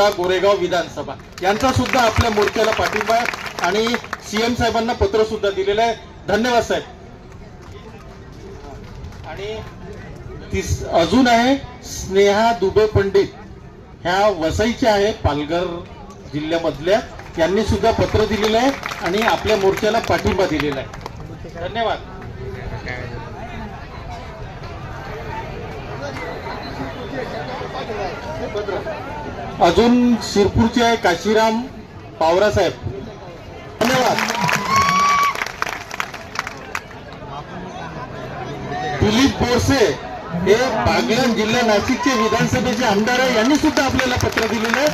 रोडा गोरेगाव विधानसभा यांचा सुद्धा आपल्या मोर्चाला पाठिंबा आणि सीएम साहेबांना पत्र सुद्धा दिलेलं आहे. धन्यवाद साहेब. आणि अजून आहे स्नेहा दुबे पंडित, ह्या वसईच्या आहे, पालघर जिल्ह्यामधल्या. यांनी सुद्धा पत्र दिलेलं आहे आणि आपल्या मोर्चाला पाठिंबा दिलेला आहे. धन्यवाद. अजून शिरपूरचे आहे काशीराम पावरा साहेब. धन्यवाद. दिलीप बोरसे हे बागलाण जिल्हा नाशिकचे विधानसभेचे आमदार आहे, यांनी सुद्धा आपल्याला पत्र दिलेलं आहे.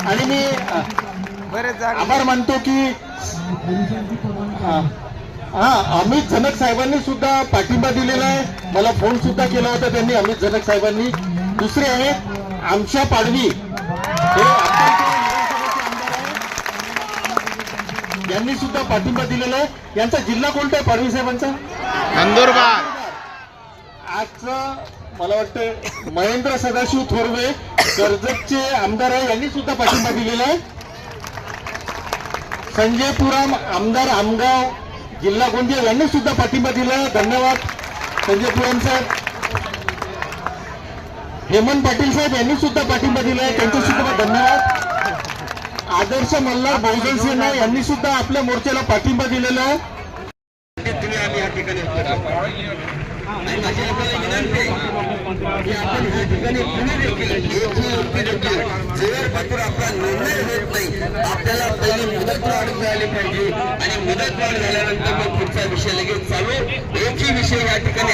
आणि मी आभार मानतो की अमित झनक साहेबांनी सुद्धा पाठिंबा दिलेला आहे. मला फोन सुद्धा केला होता त्यांनी, अमित झनक साहेबांनी. दुसरे आहेत आमशा पाडवी, हे यांनी सुद्धा पाठिंबा दिलेला आहे. यांचा जिल्हा कोणता आहे पाडवी साहेबांचा? नंदुरबार. आजचं मला वाटतं महेंद्र सदाशिव थोरवे कर्जतचे आमदार आहे, यांनी सुद्धा पाठिंबा दिलेला आहे. संजय पुराम आमदार आमगाव जिल्हा गोंदिया यांनी सुद्धा पाठिंबा दिला. धन्यवाद संजय पुराम साहेब. हेमंत पाटील साहेब यांनी सुद्धा पाठिंबा दिलाय, त्यांचे सुद्धा धन्यवाद. आदर्श मल्हार बहुजन सेना यांनी सुद्धा आपल्या मोर्चाला पाठिंबा दिलेला आहे. आपल्याला पहिली मुदतवाढ झाली पाहिजे आणि मुदतवाढ झाल्यानंतर मग पुढचा विषय लगेच चालू. एकही विषय या ठिकाणी